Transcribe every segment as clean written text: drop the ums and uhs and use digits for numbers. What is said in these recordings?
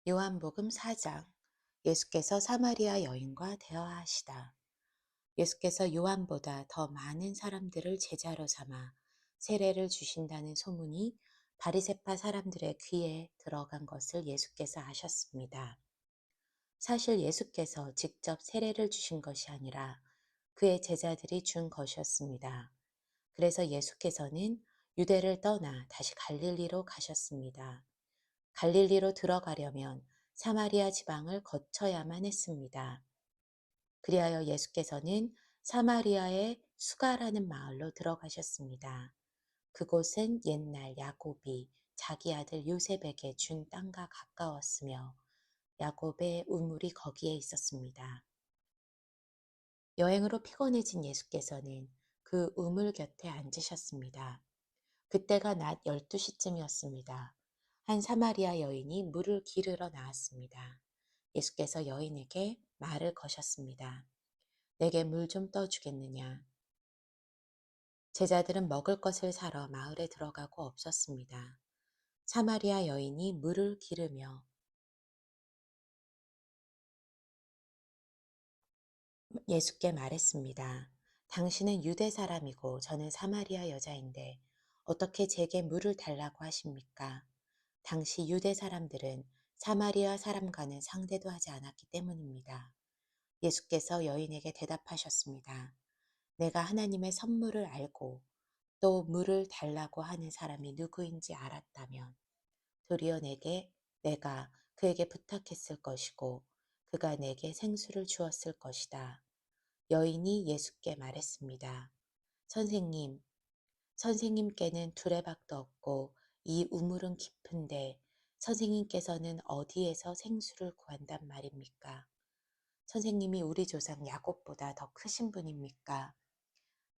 요한복음 4장. 예수께서 사마리아 여인과 대화하시다. 예수께서 요한보다 더 많은 사람들을 제자로 삼아 세례를 주신다는 소문이 바리새파 사람들의 귀에 들어간 것을 예수께서 아셨습니다. 사실 예수께서 직접 세례를 주신 것이 아니라 그의 제자들이 준 것이었습니다. 그래서 예수께서는 유대를 떠나 다시 갈릴리로 가셨습니다. 갈릴리로 들어가려면 사마리아 지방을 거쳐야만 했습니다. 그리하여 예수께서는 사마리아의 수가라는 마을로 들어가셨습니다. 그곳은 옛날 야곱이 자기 아들 요셉에게 준 땅과 가까웠으며 야곱의 우물이 거기에 있었습니다. 여행으로 피곤해진 예수께서는 그 우물 곁에 앉으셨습니다. 그때가 낮 12시쯤이었습니다. 한 사마리아 여인이 물을 기르러 나왔습니다. 예수께서 여인에게 말을 거셨습니다. 내게 물 좀 떠주겠느냐? 제자들은 먹을 것을 사러 마을에 들어가고 없었습니다. 사마리아 여인이 물을 기르며 예수께 말했습니다. 당신은 유대 사람이고 저는 사마리아 여자인데 어떻게 제게 물을 달라고 하십니까? 당시 유대 사람들은 사마리아 사람과는 상대도 하지 않았기 때문입니다. 예수께서 여인에게 대답하셨습니다. 내가 하나님의 선물을 알고 또 물을 달라고 하는 사람이 누구인지 알았다면 도리어 내가 그에게 부탁했을 것이고 그가 내게 생수를 주었을 것이다. 여인이 예수께 말했습니다. 선생님, 선생님께는 두레박도 없고 이 우물은 깊은데 선생님께서는 어디에서 생수를 구한단 말입니까? 선생님이 우리 조상 야곱보다 더 크신 분입니까?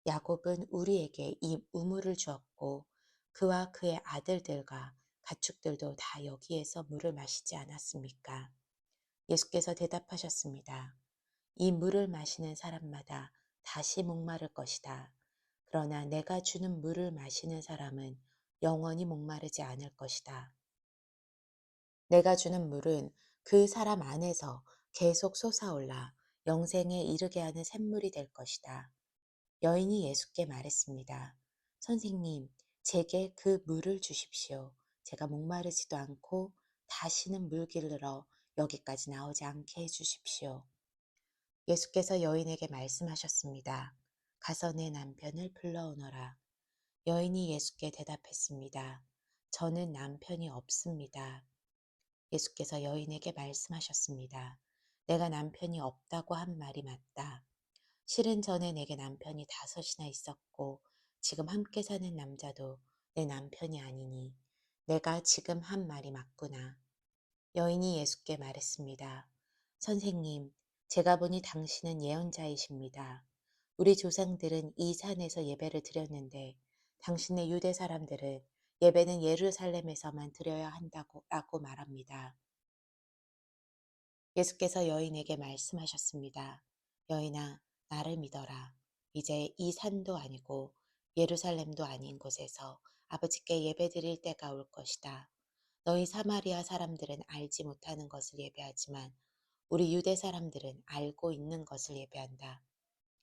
야곱은 우리에게 이 우물을 주었고 그와 그의 아들들과 가축들도 다 여기에서 물을 마시지 않았습니까? 예수께서 대답하셨습니다. 이 물을 마시는 사람마다 다시 목마를 것이다. 그러나 내가 주는 물을 마시는 사람은 영원히 목마르지 않을 것이다. 내가 주는 물은 그 사람 안에서 계속 솟아올라 영생에 이르게 하는 샘물이 될 것이다. 여인이 예수께 말했습니다. 선생님, 제게 그 물을 주십시오. 제가 목마르지도 않고 다시는 물 길르러 여기까지 나오지 않게 해 주십시오. 예수께서 여인에게 말씀하셨습니다. 가서 내 남편을 불러오너라. 여인이 예수께 대답했습니다. 저는 남편이 없습니다. 예수께서 여인에게 말씀하셨습니다. 내가 남편이 없다고 한 말이 맞다. 실은 전에 내게 남편이 5이나 있었고 지금 함께 사는 남자도 내 남편이 아니니 내가 지금 한 말이 맞구나. 여인이 예수께 말했습니다. 선생님, 제가 보니 당신은 예언자이십니다. 우리 조상들은 이 산에서 예배를 드렸는데 당신의 유대 사람들은 예배는 예루살렘에서만 드려야 한다고 라고 말합니다. 예수께서 여인에게 말씀하셨습니다. 여인아, 나를 믿어라. 이제 이 산도 아니고 예루살렘도 아닌 곳에서 아버지께 예배드릴 때가 올 것이다. 너희 사마리아 사람들은 알지 못하는 것을 예배하지만 우리 유대 사람들은 알고 있는 것을 예배한다.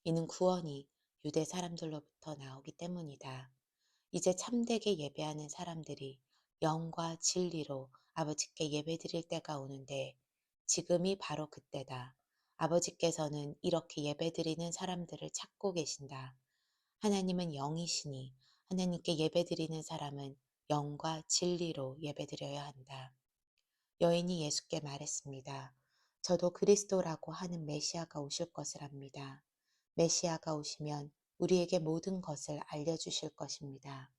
이는 구원이 유대 사람들로부터 나오기 때문이다. 이제 참되게 예배하는 사람들이 영과 진리로 아버지께 예배드릴 때가 오는데 지금이 바로 그때다. 아버지께서는 이렇게 예배드리는 사람들을 찾고 계신다. 하나님은 영이시니 하나님께 예배드리는 사람은 영과 진리로 예배드려야 한다. 여인이 예수께 말했습니다. 저도 그리스도라고 하는 메시아가 오실 것을 압니다. 메시아가 오시면 우리에게 모든 것을 알려주실 것입니다.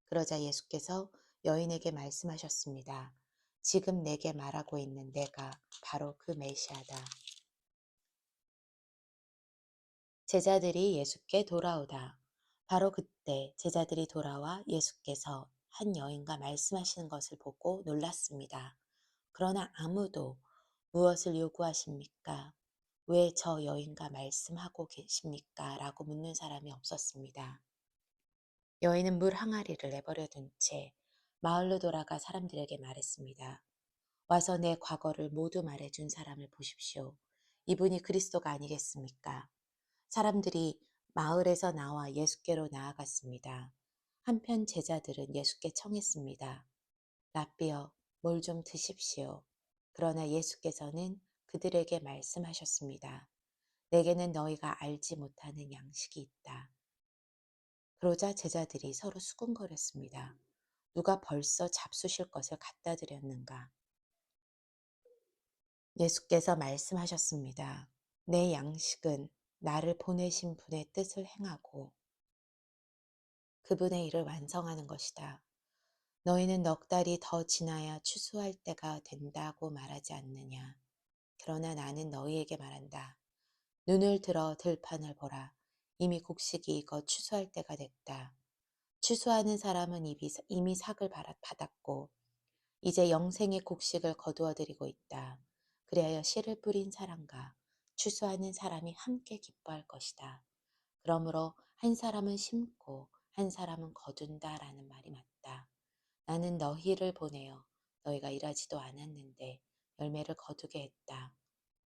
그러자 예수께서 여인에게 말씀하셨습니다. 지금 내게 말하고 있는 내가 바로 그 메시아다. 제자들이 예수께 돌아오다. 바로 그때 제자들이 돌아와 예수께서 한 여인과 말씀하시는 것을 보고 놀랐습니다. 그러나 아무도 무엇을 요구하십니까? 왜 저 여인과 말씀하고 계십니까? 라고 묻는 사람이 없었습니다. 여인은 물 항아리를 내버려 둔 채 마을로 돌아가 사람들에게 말했습니다. 와서 내 과거를 모두 말해준 사람을 보십시오. 이분이 그리스도가 아니겠습니까? 사람들이 마을에서 나와 예수께로 나아갔습니다. 한편 제자들은 예수께 청했습니다. 라삐어, 뭘 좀 드십시오. 그러나 예수께서는 그들에게 말씀하셨습니다. 내게는 너희가 알지 못하는 양식이 있다. 그러자 제자들이 서로 수군거렸습니다. 누가 벌써 잡수실 것을 갖다 드렸는가? 예수께서 말씀하셨습니다. 내 양식은 나를 보내신 분의 뜻을 행하고 그분의 일을 완성하는 것이다. 너희는 넉 달이 더 지나야 추수할 때가 된다고 말하지 않느냐. 그러나 나는 너희에게 말한다. 눈을 들어 들판을 보라. 이미 곡식이 익어 추수할 때가 됐다. 추수하는 사람은 이미 삭을 받았고 이제 영생의 곡식을 거두어 드리고 있다. 그리하여 씨를 뿌린 사람과 추수하는 사람이 함께 기뻐할 것이다. 그러므로 한 사람은 심고 한 사람은 거둔다라는 말이 맞다. 나는 너희를 보내어 너희가 일하지도 않았는데 열매를 거두게 했다.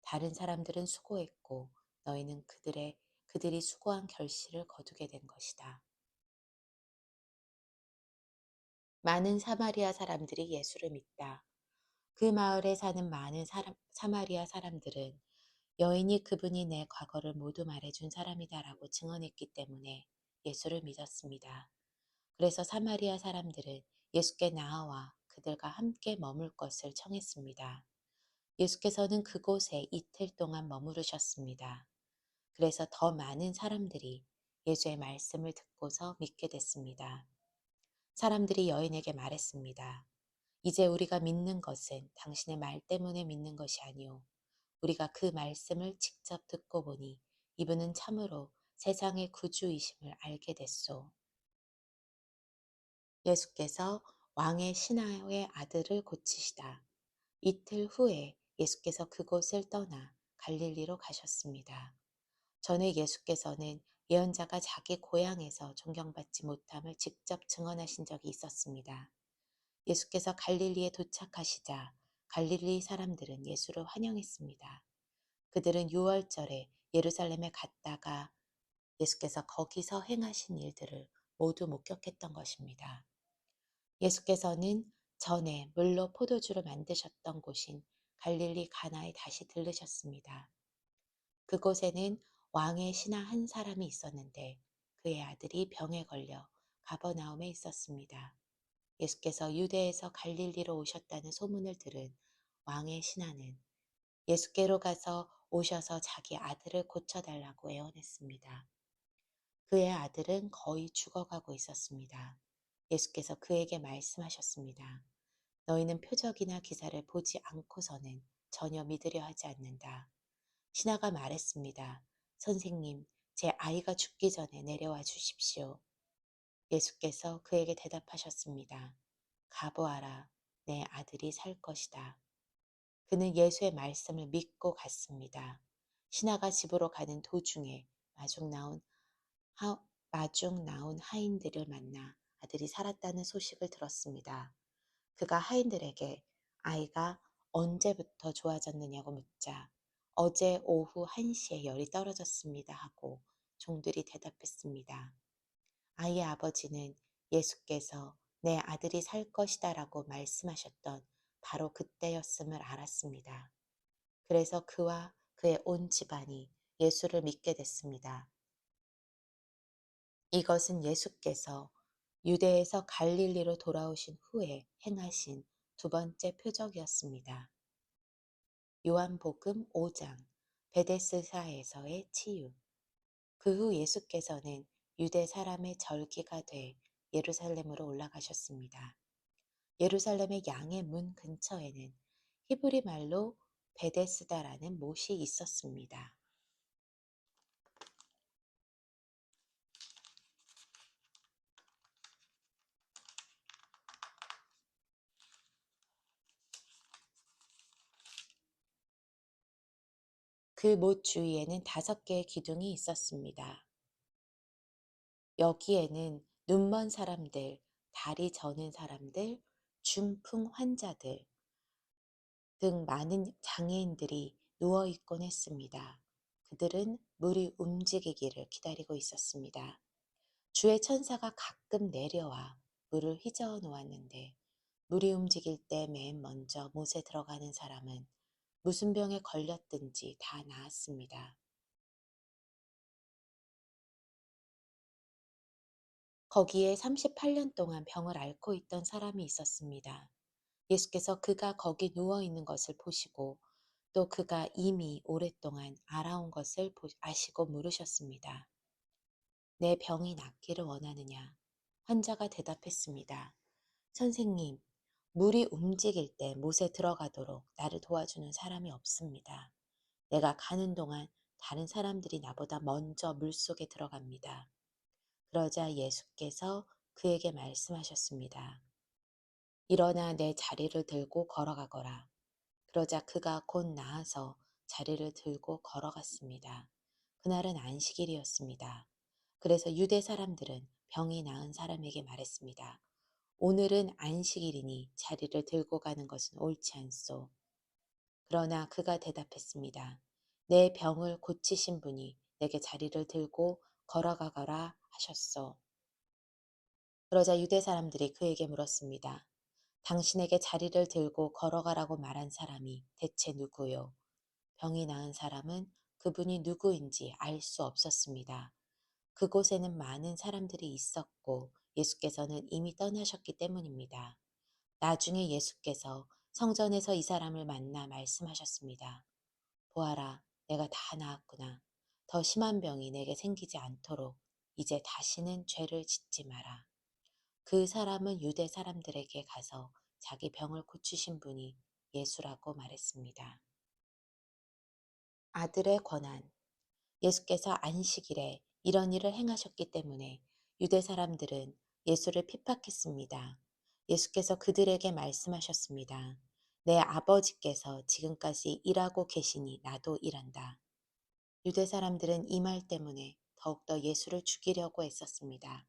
다른 사람들은 수고했고 너희는 그들이 수고한 결실을 거두게 된 것이다. 많은 사마리아 사람들이 예수를 믿다. 그 마을에 사는 많은 사마리아 사람들은 여인이 그분이 내 과거를 모두 말해준 사람이다라고 증언했기 때문에 예수를 믿었습니다. 그래서 사마리아 사람들은 예수께 나아와 그들과 함께 머물 것을 청했습니다. 예수께서는 그곳에 이틀 동안 머무르셨습니다. 그래서 더 많은 사람들이 예수의 말씀을 듣고서 믿게 됐습니다. 사람들이 여인에게 말했습니다. 이제 우리가 믿는 것은 당신의 말 때문에 믿는 것이 아니오. 우리가 그 말씀을 직접 듣고 보니 이분은 참으로 세상의 구주이심을 알게 됐소. 예수께서 왕의 신하의 아들을 고치시다. 이틀 후에 예수께서 그곳을 떠나 갈릴리로 가셨습니다. 전에 예수께서는 예언자가 자기 고향에서 존경받지 못함을 직접 증언하신 적이 있었습니다. 예수께서 갈릴리에 도착하시자 갈릴리 사람들은 예수를 환영했습니다. 그들은 유월절에 예루살렘에 갔다가 예수께서 거기서 행하신 일들을 모두 목격했던 것입니다. 예수께서는 전에 물로 포도주를 만드셨던 곳인 갈릴리 가나에 다시 들르셨습니다. 그곳에는 왕의 신하 한 사람이 있었는데 그의 아들이 병에 걸려 가버나움에 있었습니다. 예수께서 유대에서 갈릴리로 오셨다는 소문을 들은 왕의 신하는 예수께로 가서 오셔서 자기 아들을 고쳐달라고 애원했습니다. 그의 아들은 거의 죽어가고 있었습니다. 예수께서 그에게 말씀하셨습니다. 너희는 표적이나 기사를 보지 않고서는 전혀 믿으려 하지 않는다. 신하가 말했습니다. 선생님, 제 아이가 죽기 전에 내려와 주십시오. 예수께서 그에게 대답하셨습니다. 가보아라, 내 아들이 살 것이다. 그는 예수의 말씀을 믿고 갔습니다. 신하가 집으로 가는 도중에 하, 마중 나온 하인들을 만나 아들이 살았다는 소식을 들었습니다. 그가 하인들에게 아이가 언제부터 좋아졌느냐고 묻자 어제 오후 1시에 열이 떨어졌습니다 하고 종들이 대답했습니다. 아이의 아버지는 예수께서 내 아들이 살 것이다 라고 말씀하셨던 바로 그때였음을 알았습니다. 그래서 그와 그의 온 집안이 예수를 믿게 됐습니다. 이것은 예수께서 유대에서 갈릴리로 돌아오신 후에 행하신 두 번째 표적이었습니다. 요한복음 5장 베데스다에서의 치유. 그 후 예수께서는 유대 사람의 절기가 돼 예루살렘으로 올라가셨습니다. 예루살렘의 양의 문 근처에는 히브리 말로 베데스다라는 못이 있었습니다. 그 못 주위에는 5개의 기둥이 있었습니다. 여기에는 눈먼 사람들, 다리 저는 사람들, 중풍 환자들, 등 많은 장애인들이 누워 있곤 했습니다. 그들은 물이 움직이기를 기다리고 있었습니다. 주의 천사가 가끔 내려와 물을 휘저어 놓았는데 물이 움직일 때 맨 먼저 못에 들어가는 사람은 무슨 병에 걸렸든지 다 나았습니다. 거기에 38년 동안 병을 앓고 있던 사람이 있었습니다. 예수께서 그가 거기 누워 있는 것을 보시고 또 그가 이미 오랫동안 알아온 것을 아시고 물으셨습니다. 내 병이 낫기를 원하느냐? 환자가 대답했습니다. 선생님, 물이 움직일 때 못에 들어가도록 나를 도와주는 사람이 없습니다. 내가 가는 동안 다른 사람들이 나보다 먼저 물속에 들어갑니다. 그러자 예수께서 그에게 말씀하셨습니다. 일어나 내 자리를 들고 걸어가거라. 그러자 그가 곧 나아서 자리를 들고 걸어갔습니다. 그날은 안식일이었습니다. 그래서 유대 사람들은 병이 나은 사람에게 말했습니다. 오늘은 안식일이니 자리를 들고 가는 것은 옳지 않소. 그러나 그가 대답했습니다. 내 병을 고치신 분이 내게 자리를 들고 걸어가거라 하셨소. 그러자 유대 사람들이 그에게 물었습니다. 당신에게 자리를 들고 걸어가라고 말한 사람이 대체 누구요? 병이 나은 사람은 그분이 누구인지 알 수 없었습니다. 그곳에는 많은 사람들이 있었고 예수께서는 이미 떠나셨기 때문입니다. 나중에 예수께서 성전에서 이 사람을 만나 말씀하셨습니다. 보아라, 내가 다 나았구나. 더 심한 병이 내게 생기지 않도록 이제 다시는 죄를 짓지 마라. 그 사람은 유대 사람들에게 가서 자기 병을 고치신 분이 예수라고 말했습니다. 아들의 권한. 예수께서 안식일에 이런 일을 행하셨기 때문에 유대 사람들은 예수를 핍박했습니다. 예수께서 그들에게 말씀하셨습니다. 내 아버지께서 지금까지 일하고 계시니 나도 일한다. 유대 사람들은 이 말 때문에 더욱더 예수를 죽이려고 했었습니다.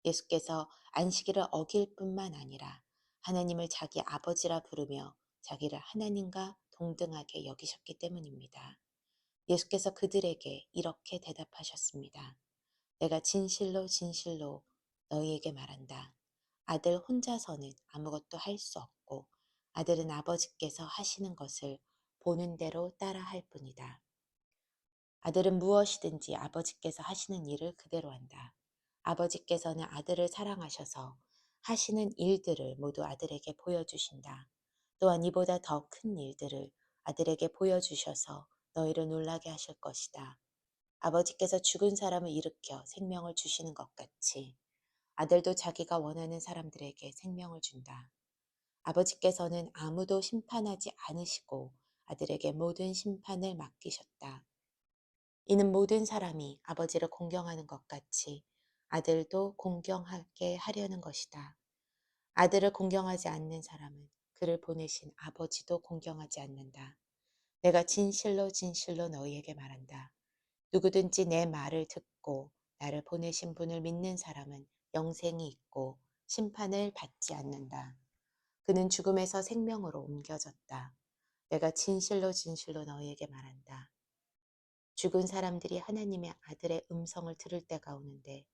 예수께서 안식일을 어길 뿐만 아니라 하나님을 자기 아버지라 부르며 자기를 하나님과 동등하게 여기셨기 때문입니다. 예수께서 그들에게 이렇게 대답하셨습니다. 내가 진실로 진실로 너희에게 말한다. 아들 혼자서는 아무것도 할 수 없고 아들은 아버지께서 하시는 것을 보는 대로 따라 할 뿐이다. 아들은 무엇이든지 아버지께서 하시는 일을 그대로 한다. 아버지께서는 아들을 사랑하셔서 하시는 일들을 모두 아들에게 보여주신다. 또한 이보다 더 큰 일들을 아들에게 보여주셔서 너희를 놀라게 하실 것이다. 아버지께서 죽은 사람을 일으켜 생명을 주시는 것 같이 아들도 자기가 원하는 사람들에게 생명을 준다. 아버지께서는 아무도 심판하지 않으시고 아들에게 모든 심판을 맡기셨다. 이는 모든 사람이 아버지를 공경하는 것 같이 아들도 공경하게 하려는 것이다. 아들을 공경하지 않는 사람은 그를 보내신 아버지도 공경하지 않는다. 내가 진실로 진실로 너희에게 말한다. 누구든지 내 말을 듣고 나를 보내신 분을 믿는 사람은 영생이 있고 심판을 받지 않는다. 그는 죽음에서 생명으로 옮겨졌다. 내가 진실로 진실로 너희에게 말한다. 죽은 사람들이 하나님의 아들의 음성을 들을 때가 오는데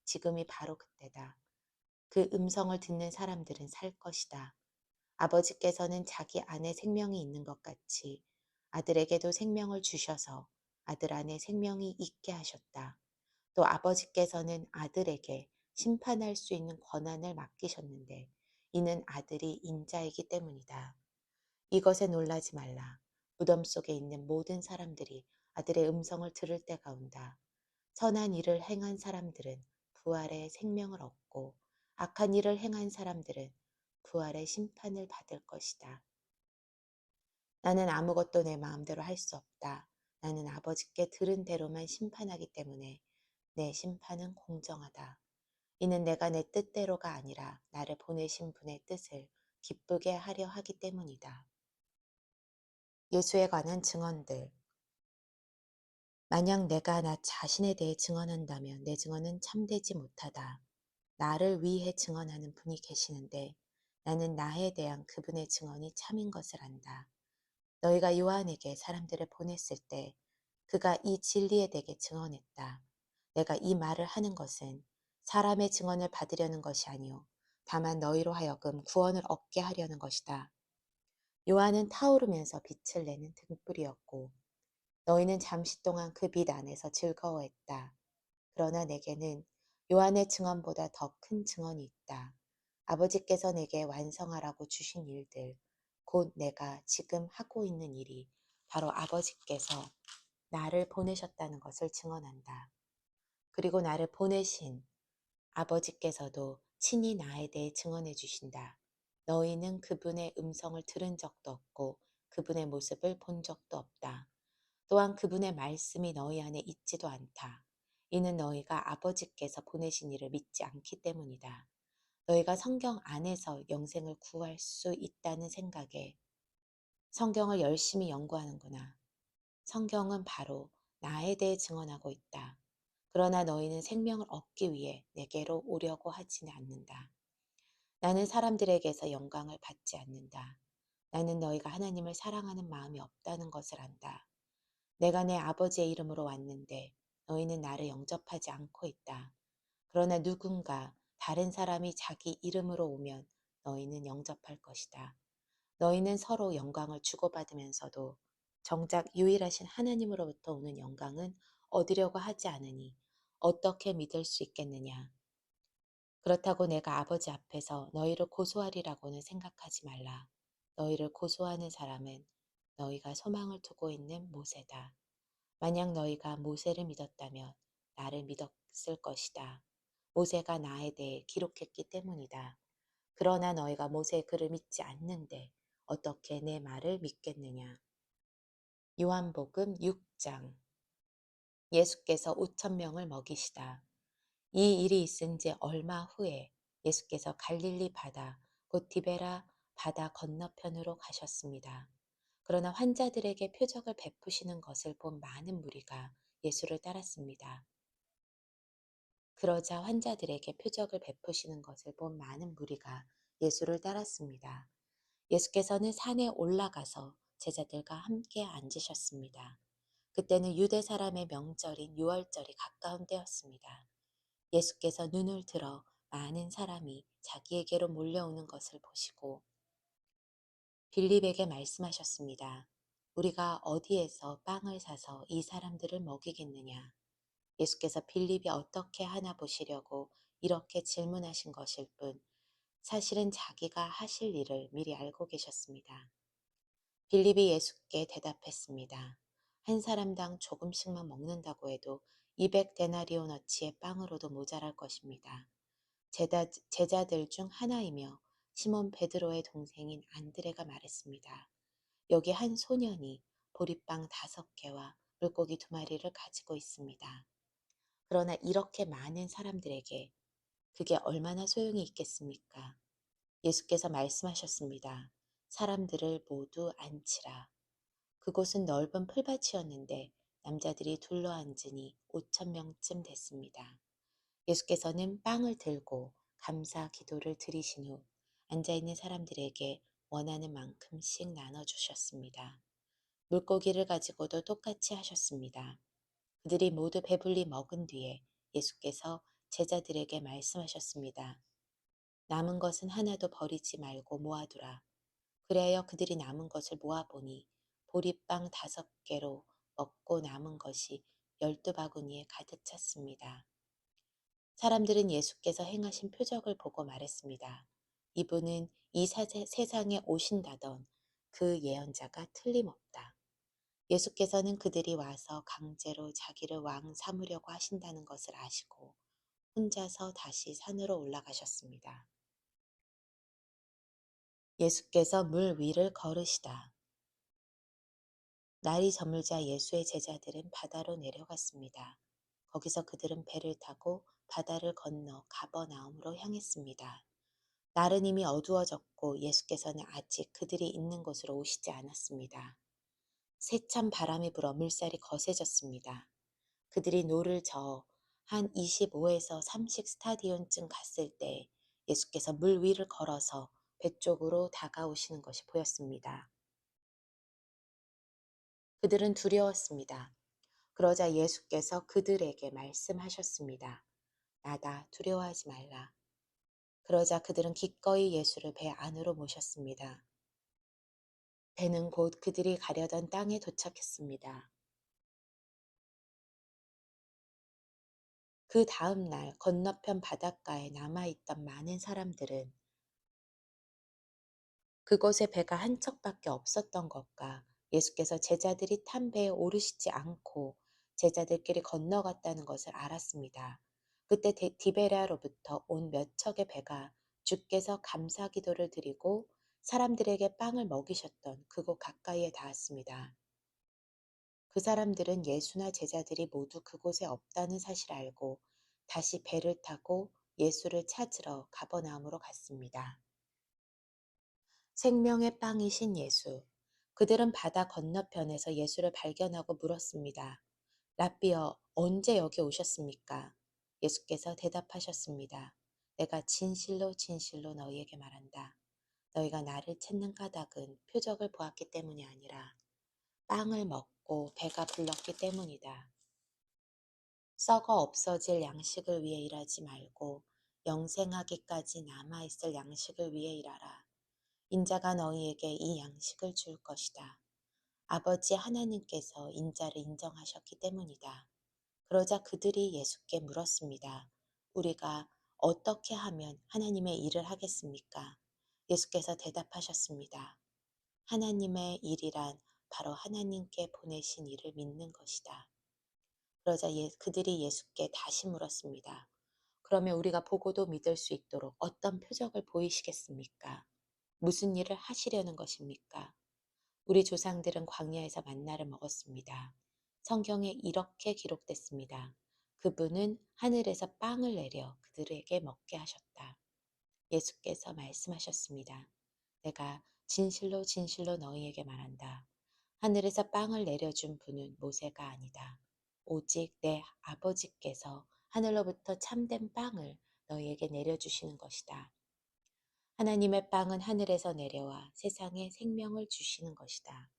지금이 바로 그때다. 그 음성을 듣는 사람들은 살 것이다. 아버지께서는 자기 안에 생명이 있는 것 같이 아들에게도 생명을 주셔서 아들 안에 생명이 있게 하셨다. 또 아버지께서는 아들에게 심판할 수 있는 권한을 맡기셨는데 이는 아들이 인자이기 때문이다. 이것에 놀라지 말라. 무덤 속에 있는 모든 사람들이 아들의 음성을 들을 때가 온다. 선한 일을 행한 사람들은 부활의 생명을 얻고 악한 일을 행한 사람들은 부활의 심판을 받을 것이다. 나는 아무것도 내 마음대로 할 수 없다. 나는 아버지께 들은 대로만 심판하기 때문에 내 심판은 공정하다. 이는 내가 내 뜻대로가 아니라 나를 보내신 분의 뜻을 기쁘게 하려 하기 때문이다. 예수에 관한 증언들. 만약 내가 나 자신에 대해 증언한다면 내 증언은 참되지 못하다. 나를 위해 증언하는 분이 계시는데 나는 나에 대한 그분의 증언이 참인 것을 안다. 너희가 요한에게 사람들을 보냈을 때 그가 이 진리에 대해 증언했다. 내가 이 말을 하는 것은 사람의 증언을 받으려는 것이 아니요 다만 너희로 하여금 구원을 얻게 하려는 것이다. 요한은 타오르면서 빛을 내는 등불이었고 너희는 잠시 동안 그 빛 안에서 즐거워했다. 그러나 내게는 요한의 증언보다 더 큰 증언이 있다. 아버지께서 내게 완성하라고 주신 일들, 곧 내가 지금 하고 있는 일이 바로 아버지께서 나를 보내셨다는 것을 증언한다. 그리고 나를 보내신 아버지께서도 친히 나에 대해 증언해 주신다. 너희는 그분의 음성을 들은 적도 없고 그분의 모습을 본 적도 없다. 또한 그분의 말씀이 너희 안에 있지도 않다. 이는 너희가 아버지께서 보내신 이를 믿지 않기 때문이다. 너희가 성경 안에서 영생을 구할 수 있다는 생각에 성경을 열심히 연구하는구나. 성경은 바로 나에 대해 증언하고 있다. 그러나 너희는 생명을 얻기 위해 내게로 오려고 하지는 않는다. 나는 사람들에게서 영광을 받지 않는다. 나는 너희가 하나님을 사랑하는 마음이 없다는 것을 안다. 내가 내 아버지의 이름으로 왔는데 너희는 나를 영접하지 않고 있다. 그러나 누군가 다른 사람이 자기 이름으로 오면 너희는 영접할 것이다. 너희는 서로 영광을 주고받으면서도 정작 유일하신 하나님으로부터 오는 영광은 얻으려고 하지 않으니 어떻게 믿을 수 있겠느냐. 그렇다고 내가 아버지 앞에서 너희를 고소하리라고는 생각하지 말라. 너희를 고소하는 사람은 너희가 소망을 두고 있는 모세다. 만약 너희가 모세를 믿었다면 나를 믿었을 것이다. 모세가 나에 대해 기록했기 때문이다. 그러나 너희가 모세의 글을 믿지 않는데 어떻게 내 말을 믿겠느냐. 요한복음 6장. 예수께서 5천 명을 먹이시다. 이 일이 있은 지 얼마 후에 예수께서 갈릴리 바다 곧 디베라 바다 건너편으로 가셨습니다. 그러나 환자들에게 표적을 베푸시는 것을 본 많은 무리가 예수를 따랐습니다. 그러자 환자들에게 표적을 베푸시는 것을 본 많은 무리가 예수를 따랐습니다. 예수께서는 산에 올라가서 제자들과 함께 앉으셨습니다. 그때는 유대 사람의 명절인 유월절이 가까운 때였습니다. 예수께서 눈을 들어 많은 사람이 자기에게로 몰려오는 것을 보시고 빌립에게 말씀하셨습니다. 우리가 어디에서 빵을 사서 이 사람들을 먹이겠느냐? 예수께서 빌립이 어떻게 하나 보시려고 이렇게 질문하신 것일 뿐 사실은 자기가 하실 일을 미리 알고 계셨습니다. 빌립이 예수께 대답했습니다. 한 사람당 조금씩만 먹는다고 해도 200데나리온어치의 빵으로도 모자랄 것입니다. 제자들 중 하나이며 시몬 베드로의 동생인 안드레가 말했습니다. 여기 한 소년이 보리빵 5개와 물고기 2마리를 가지고 있습니다. 그러나 이렇게 많은 사람들에게 그게 얼마나 소용이 있겠습니까? 예수께서 말씀하셨습니다. 사람들을 모두 앉히라. 그곳은 넓은 풀밭이었는데 남자들이 둘러앉으니 5천 명쯤 됐습니다. 예수께서는 빵을 들고 감사 기도를 드리신 후 앉아있는 사람들에게 원하는 만큼씩 나눠주셨습니다. 물고기를 가지고도 똑같이 하셨습니다. 그들이 모두 배불리 먹은 뒤에 예수께서 제자들에게 말씀하셨습니다. 남은 것은 하나도 버리지 말고 모아두라. 그래야 그들이 남은 것을 모아보니 보리빵 5개로 먹고 남은 것이 12바구니에 가득 찼습니다. 사람들은 예수께서 행하신 표적을 보고 말했습니다. 이분은 이 세상에 오신다던 그 예언자가 틀림없다. 예수께서는 그들이 와서 강제로 자기를 왕 삼으려고 하신다는 것을 아시고 혼자서 다시 산으로 올라가셨습니다. 예수께서 물 위를 걸으시다. 날이 저물자 예수의 제자들은 바다로 내려갔습니다. 거기서 그들은 배를 타고 바다를 건너 가버나움으로 향했습니다. 날은 이미 어두워졌고 예수께서는 아직 그들이 있는 곳으로 오시지 않았습니다. 세찬 바람이 불어 물살이 거세졌습니다. 그들이 노를 저어 한 25에서 30 스타디온쯤 갔을 때 예수께서 물 위를 걸어서 배 쪽으로 다가오시는 것이 보였습니다. 그들은 두려웠습니다. 그러자 예수께서 그들에게 말씀하셨습니다. 나다, 두려워하지 말라. 그러자 그들은 기꺼이 예수를 배 안으로 모셨습니다. 배는 곧 그들이 가려던 땅에 도착했습니다. 그 다음 날 건너편 바닷가에 남아있던 많은 사람들은 그곳에 배가 한 척밖에 없었던 것과 예수께서 제자들이 탄 배에 오르시지 않고 제자들끼리 건너갔다는 것을 알았습니다. 그때 디베랴로부터 온 몇 척의 배가 주께서 감사 기도를 드리고 사람들에게 빵을 먹이셨던 그곳 가까이에 닿았습니다. 그 사람들은 예수나 제자들이 모두 그곳에 없다는 사실을 알고 다시 배를 타고 예수를 찾으러 가버나움으로 갔습니다. 생명의 빵이신 예수. 그들은 바다 건너편에서 예수를 발견하고 물었습니다. 라비어, 언제 여기 오셨습니까? 예수께서 대답하셨습니다. 내가 진실로 진실로 너희에게 말한다. 너희가 나를 찾는 까닭은 표적을 보았기 때문이 아니라 빵을 먹고 배가 불렀기 때문이다. 썩어 없어질 양식을 위해 일하지 말고 영생하기까지 남아있을 양식을 위해 일하라. 인자가 너희에게 이 양식을 줄 것이다. 아버지 하나님께서 인자를 인정하셨기 때문이다. 그러자 그들이 예수께 물었습니다. 우리가 어떻게 하면 하나님의 일을 하겠습니까? 예수께서 대답하셨습니다. 하나님의 일이란 바로 하나님께 보내신 일을 믿는 것이다. 그러자 그들이 예수께 다시 물었습니다. 그러면 우리가 보고도 믿을 수 있도록 어떤 표적을 보이시겠습니까? 무슨 일을 하시려는 것입니까? 우리 조상들은 광야에서 만나를 먹었습니다. 성경에 이렇게 기록됐습니다. 그분은 하늘에서 빵을 내려 그들에게 먹게 하셨다. 예수께서 말씀하셨습니다. 내가 진실로 진실로 너희에게 말한다. 하늘에서 빵을 내려준 분은 모세가 아니다. 오직 내 아버지께서 하늘로부터 참된 빵을 너희에게 내려주시는 것이다. 하나님의 빵은 하늘에서 내려와 세상에 생명을 주시는 것이다.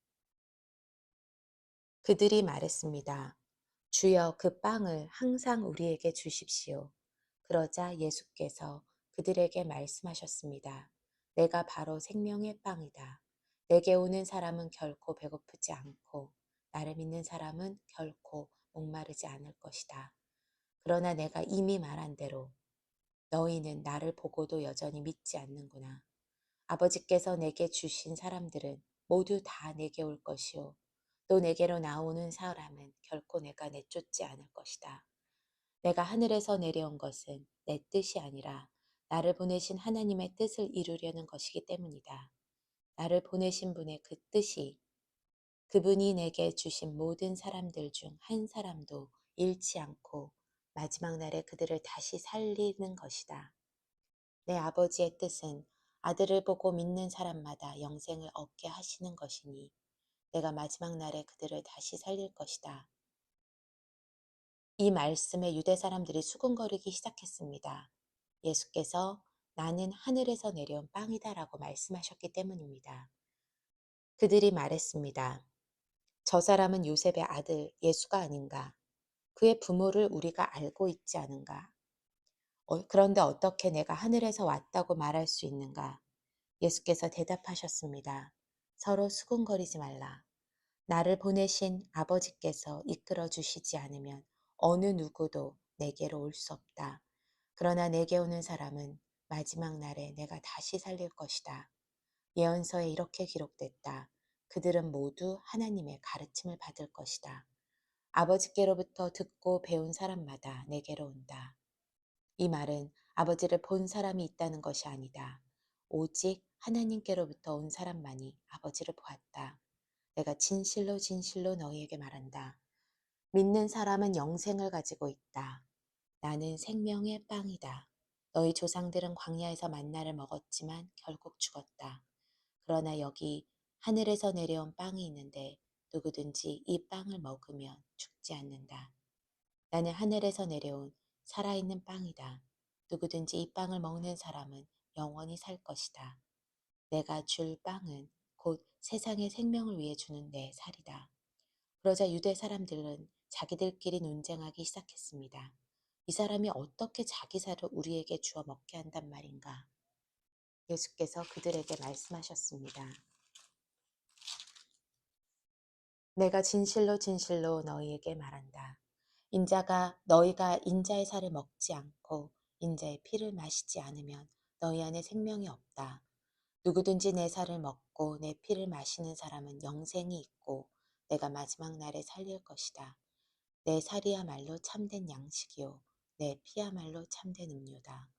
그들이 말했습니다. 주여 그 빵을 항상 우리에게 주십시오. 그러자 예수께서 그들에게 말씀하셨습니다. 내가 바로 생명의 빵이다. 내게 오는 사람은 결코 배고프지 않고 나를 믿는 사람은 결코 목마르지 않을 것이다. 그러나 내가 이미 말한 대로 너희는 나를 보고도 여전히 믿지 않는구나. 아버지께서 내게 주신 사람들은 모두 다 내게 올 것이요. 또 내게로 나오는 사람은 결코 내가 내쫓지 않을 것이다. 내가 하늘에서 내려온 것은 내 뜻이 아니라 나를 보내신 하나님의 뜻을 이루려는 것이기 때문이다. 나를 보내신 분의 그 뜻이 그분이 내게 주신 모든 사람들 중 한 사람도 잃지 않고 마지막 날에 그들을 다시 살리는 것이다. 내 아버지의 뜻은 아들을 보고 믿는 사람마다 영생을 얻게 하시는 것이니 내가 마지막 날에 그들을 다시 살릴 것이다. 이 말씀에 유대 사람들이 수군거리기 시작했습니다. 예수께서 나는 하늘에서 내려온 빵이다라고 말씀하셨기 때문입니다. 그들이 말했습니다. 저 사람은 요셉의 아들 예수가 아닌가? 그의 부모를 우리가 알고 있지 않은가? 그런데 어떻게 내가 하늘에서 왔다고 말할 수 있는가? 예수께서 대답하셨습니다. 서로 수군거리지 말라. 나를 보내신 아버지께서 이끌어 주시지 않으면 어느 누구도 내게로 올 수 없다. 그러나 내게 오는 사람은 마지막 날에 내가 다시 살릴 것이다. 예언서에 이렇게 기록됐다. 그들은 모두 하나님의 가르침을 받을 것이다. 아버지께로부터 듣고 배운 사람마다 내게로 온다. 이 말은 아버지를 본 사람이 있다는 것이 아니다. 오직 하나님께로부터 온 사람만이 아버지를 보았다. 내가 진실로 진실로 너희에게 말한다. 믿는 사람은 영생을 가지고 있다. 나는 생명의 빵이다. 너희 조상들은 광야에서 만나를 먹었지만 결국 죽었다. 그러나 여기 하늘에서 내려온 빵이 있는데 누구든지 이 빵을 먹으면 죽지 않는다. 나는 하늘에서 내려온 살아있는 빵이다. 누구든지 이 빵을 먹는 사람은 영원히 살 것이다. 내가 줄 빵은 곧 세상의 생명을 위해 주는 내 살이다. 그러자 유대 사람들은 자기들끼리 논쟁하기 시작했습니다. 이 사람이 어떻게 자기 살을 우리에게 주어 먹게 한단 말인가? 예수께서 그들에게 말씀하셨습니다. 내가 진실로 진실로 너희에게 말한다. 너희가 인자의 살을 먹지 않고 인자의 피를 마시지 않으면 너희 안에 생명이 없다. 누구든지 내 살을 먹고 내 피를 마시는 사람은 영생이 있고 내가 마지막 날에 살릴 것이다. 내 살이야말로 참된 양식이요 내 피야말로 참된 음료다.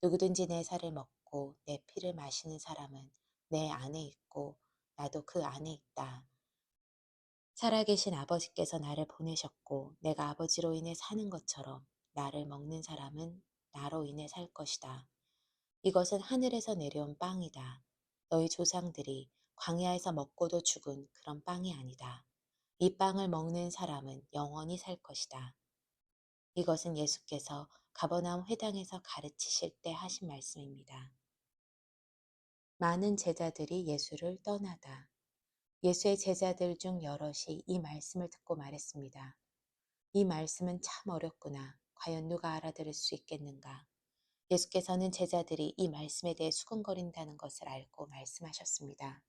누구든지 내 살을 먹고 내 피를 마시는 사람은 내 안에 있고 나도 그 안에 있다. 살아계신 아버지께서 나를 보내셨고 내가 아버지로 인해 사는 것처럼 나를 먹는 사람은 나로 인해 살 것이다. 이것은 하늘에서 내려온 빵이다. 너희 조상들이 광야에서 먹고도 죽은 그런 빵이 아니다. 이 빵을 먹는 사람은 영원히 살 것이다. 이것은 예수께서 가버나움 회당에서 가르치실 때 하신 말씀입니다. 많은 제자들이 예수를 떠나다. 예수의 제자들 중 여럿이 이 말씀을 듣고 말했습니다. 이 말씀은 참 어렵구나. 과연 누가 알아들을 수 있겠는가? 예수께서는 제자들이 이 말씀에 대해 수근거린다는 것을 알고 말씀하셨습니다.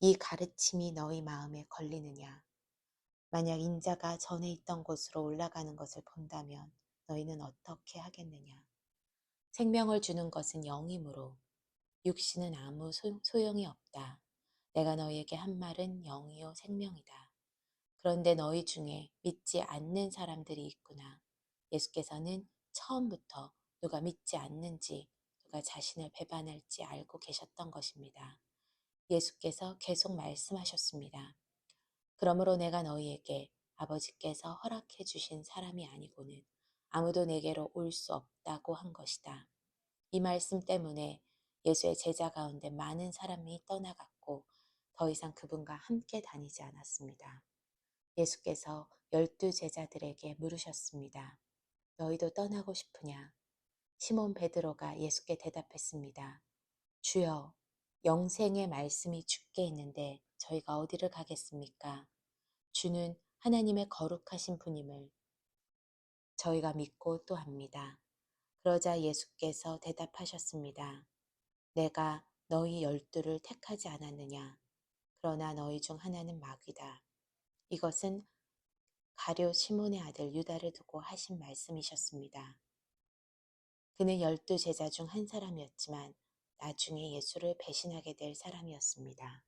이 가르침이 너희 마음에 걸리느냐? 만약 인자가 전에 있던 곳으로 올라가는 것을 본다면 너희는 어떻게 하겠느냐? 생명을 주는 것은 영이므로 육신은 아무 소용이 없다. 내가 너희에게 한 말은 영이요 생명이다. 그런데 너희 중에 믿지 않는 사람들이 있구나. 예수께서는 처음부터 누가 믿지 않는지, 누가 자신을 배반할지 알고 계셨던 것입니다. 예수께서 계속 말씀하셨습니다. 그러므로 내가 너희에게 아버지께서 허락해 주신 사람이 아니고는 아무도 내게로 올 수 없다고 한 것이다. 이 말씀 때문에 예수의 제자 가운데 많은 사람이 떠나갔고 더 이상 그분과 함께 다니지 않았습니다. 예수께서 12 제자들에게 물으셨습니다. 너희도 떠나고 싶으냐? 시몬 베드로가 예수께 대답했습니다. 주여, 영생의 말씀이 주께 있는데 저희가 어디를 가겠습니까? 주는 하나님의 거룩하신 분임을 저희가 믿고 또 합니다. 그러자 예수께서 대답하셨습니다. 내가 너희 12를 택하지 않았느냐? 그러나 너희 중 하나는 마귀다. 이것은 가룟 시몬의 아들 유다를 두고 하신 말씀이셨습니다. 그는 12 제자 중 한 사람이었지만 나중에 예수를 배신하게 될 사람이었습니다.